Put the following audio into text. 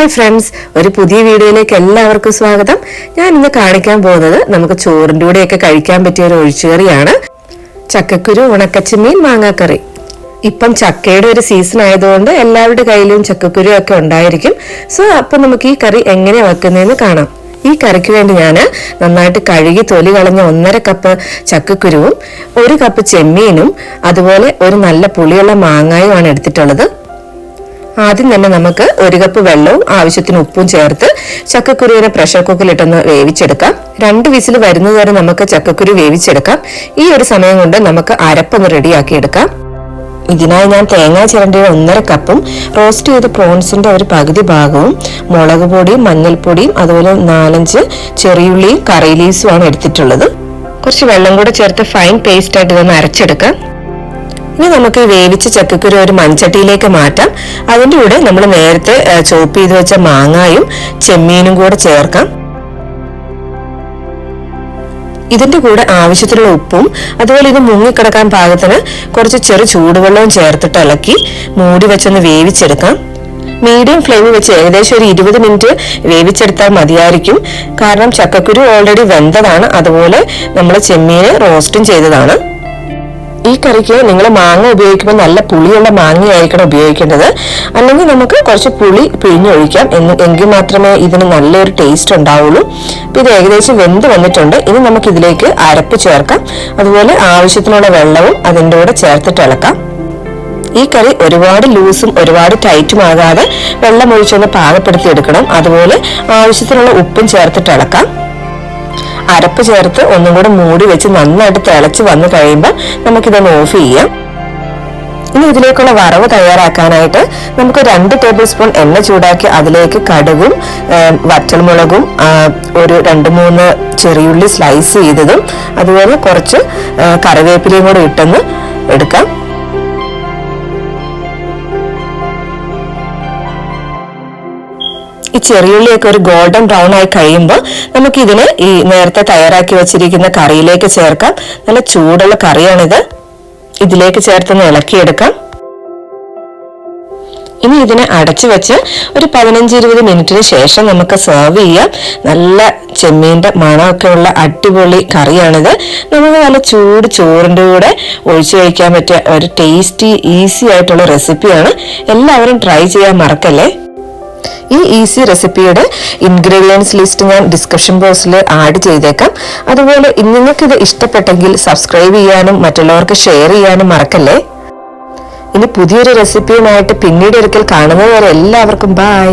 Hi friends, ഒരു പുതിയ വീഡിയോയിലേക്ക് എല്ലാവർക്കും സ്വാഗതം. ഞാൻ ഇന്ന് കാണിക്കാൻ പോകുന്നത് നമുക്ക് ചോറിൻ്റെ കൂടെയൊക്കെ കഴിക്കാൻ പറ്റിയ ഒരു ഒഴിച്ചുകറിയാണ്. ചക്കക്കുരു ഉണക്കച്ചമീൻ മാങ്ങാക്കറി. ഇപ്പം ചക്കയുടെ ഒരു സീസൺ ആയതുകൊണ്ട് എല്ലാവരുടെ കയ്യിലും ചക്കക്കുരു ഒക്കെ ഉണ്ടായിരിക്കും. അപ്പം നമുക്ക് ഈ കറി എങ്ങനെ വെക്കുന്നതെന്ന് കാണാം. ഈ കറിക്ക് വേണ്ടി ഞാൻ നന്നായിട്ട് കഴുകി തൊലി കളഞ്ഞ 1.5 കപ്പ് ചക്കക്കുരുവും 1 കപ്പ് ചെമ്മീനും അതുപോലെ ഒരു നല്ല പുളിയുള്ള മാങ്ങായുമാണ് എടുത്തിട്ടുള്ളത്. ആദ്യം തന്നെ നമുക്ക് 1 കപ്പ് വെള്ളവും ആവശ്യത്തിന് ഉപ്പും ചേർത്ത് ചക്കക്കുരുവിനെ പ്രഷർ കുക്കറിലിട്ടൊന്ന് വേവിച്ചെടുക്കാം. 2 വിസിൽ വരുന്നത് വരെ നമുക്ക് ചക്കക്കുരു വേവിച്ചെടുക്കാം. ഈ ഒരു സമയം കൊണ്ട് നമുക്ക് അരപ്പൊന്ന് റെഡിയാക്കി എടുക്കാം. ഇതിനായി ഞാൻ തേങ്ങ ചിരണ്ടിയ 1.5 കപ്പും റോസ്റ്റ് ചെയ്ത പ്രോൺസിന്റെ ഒരു പകുതി ഭാഗവും മുളക് പൊടിയും മഞ്ഞൾപ്പൊടിയും അതുപോലെ 4-5 ചെറിയുള്ളിയും കറി ലീവ്സുമാണ് എടുത്തിട്ടുള്ളത്. കുറച്ച് വെള്ളം കൂടെ ചേർത്ത് ഫൈൻ പേസ്റ്റ് ആയിട്ട് ഇതൊന്ന് അരച്ചെടുക്കാം. ഇനി നമുക്ക് വേവിച്ച ചക്കക്കുരു ഒരു മൺചട്ടിയിലേക്ക് മാറ്റാം. അതിൻ്റെ കൂടെ നമ്മൾ നേരത്തെ ചോപ്പ് ചെയ്ത് വെച്ച മാങ്ങായും ചെമ്മീനും കൂടെ ചേർക്കാം. ഇതിന്റെ കൂടെ ആവശ്യത്തിനുള്ള ഉപ്പും അതുപോലെ ഇത് മുങ്ങിക്കിടക്കാൻ പാകത്തിന് കുറച്ച് ചൂടുവെള്ളവും ചേർത്തിട്ട് ഇളക്കി മൂടി വെച്ചൊന്ന് വേവിച്ചെടുക്കാം. മീഡിയം ഫ്ലെയിമിൽ വെച്ച് ഏകദേശം ഒരു 20 മിനിറ്റ് വേവിച്ചെടുത്താൽ മതിയായിരിക്കും. കാരണം ചക്കക്കുരു ഓൾറെഡി വെന്തതാണ്, അതുപോലെ നമ്മൾ ചെമ്മീന് റോസ്റ്റും ചെയ്തതാണ്. ഈ കറിക്ക് നിങ്ങൾ മാങ്ങ ഉപയോഗിക്കുമ്പോൾ നല്ല പുളിയുള്ള മാങ്ങയായിരിക്കണം ഉപയോഗിക്കേണ്ടത്. അല്ലെങ്കിൽ നമുക്ക് കുറച്ച് പുളി പിഴിഞ്ഞൊഴിക്കാം, എങ്കിൽ മാത്രമേ ഇതിന് നല്ലൊരു ടേസ്റ്റ് ഉണ്ടാവുള്ളൂ. അപ്പം ഇത് ഏകദേശം വെന്ത് വന്നിട്ടുണ്ട്. ഇനി നമുക്ക് ഇതിലേക്ക് അരപ്പ് ചേർക്കാം. അതുപോലെ ആവശ്യത്തിനുള്ള വെള്ളവും അതിൻ്റെ കൂടെ ചേർത്തിട്ട് ഇളക്കാം. ഈ കറി ഒരുപാട് ലൂസും ഒരുപാട് ടൈറ്റും ആകാതെ വെള്ളം ഒഴിച്ചൊന്ന് പാകപ്പെടുത്തി എടുക്കണം. അതുപോലെ ആവശ്യത്തിനുള്ള ഉപ്പും ചേർത്തിട്ട് ഇളക്കാം. അരപ്പ് ചേർത്ത് ഒന്നും കൂടെ മൂടി വെച്ച് നന്നായിട്ട് തിളച്ച് വന്നു കഴിയുമ്പോൾ നമുക്കിതൊന്ന് ഓഫ് ചെയ്യാം. ഇനി ഇതിലേക്കുള്ള വറവ് തയ്യാറാക്കാനായിട്ട് നമുക്ക് 2 ടേബിൾ സ്പൂൺ എണ്ണ ചൂടാക്കി അതിലേക്ക് കടുകും വറ്റൽമുളകും ഒരു 2-3 ചെറിയുള്ളി സ്ലൈസ് ചെയ്തതും അതുപോലെ കുറച്ച് കറിവേപ്പിലയും കൂടെ ഇട്ടൊന്ന് എടുക്കാം. ഈ ചെറിയുള്ളിയൊക്കെ ഒരു ഗോൾഡൻ ബ്രൗൺ ആയി കഴിയുമ്പോൾ നമുക്ക് ഇതിന് ഈ നേരത്തെ തയ്യാറാക്കി വെച്ചിരിക്കുന്ന കറിയിലേക്ക് ചേർക്കാം. നല്ല ചൂടുള്ള കറിയാണിത്. ഇതിലേക്ക് ചേർത്തൊന്ന് ഇളക്കിയെടുക്കാം. ഇനി ഇതിനെ അടച്ചു വെച്ച് ഒരു 15-20 മിനിറ്റിന് ശേഷം നമുക്ക് സെർവ് ചെയ്യാം. നല്ല ചെമ്മീന്റെ മണമൊക്കെ ഉള്ള അടിപൊളി കറിയാണിത്. നമുക്ക് നല്ല ചൂട് ചോറിൻ്റെ കൂടെ ഒഴിച്ചു കഴിക്കാൻ പറ്റിയ ഒരു ടേസ്റ്റി ഈസി ആയിട്ടുള്ള റെസിപ്പിയാണ്. എല്ലാവരും ട്രൈ ചെയ്യാൻ മറക്കല്ലേ. ഈ ഈസി റെസിപ്പിയുടെ ഇൻഗ്രീഡിയൻസ് ലിസ്റ്റ് ഞാൻ ഡിസ്ക്രിപ്ഷൻ ബോക്സിൽ ആഡ് ചെയ്തേക്കാം. അതുപോലെ നിങ്ങൾക്കിത് ഇഷ്ടപ്പെട്ടെങ്കിൽ സബ്സ്ക്രൈബ് ചെയ്യാനും മറ്റുള്ളവർക്ക് ഷെയർ ചെയ്യാനും മറക്കല്ലേ. ഇനി പുതിയൊരു റെസിപ്പിയുമായിട്ട് പിന്നീട് ഒരിക്കൽ കാണുന്നതുവരെ എല്ലാവർക്കും ബൈ.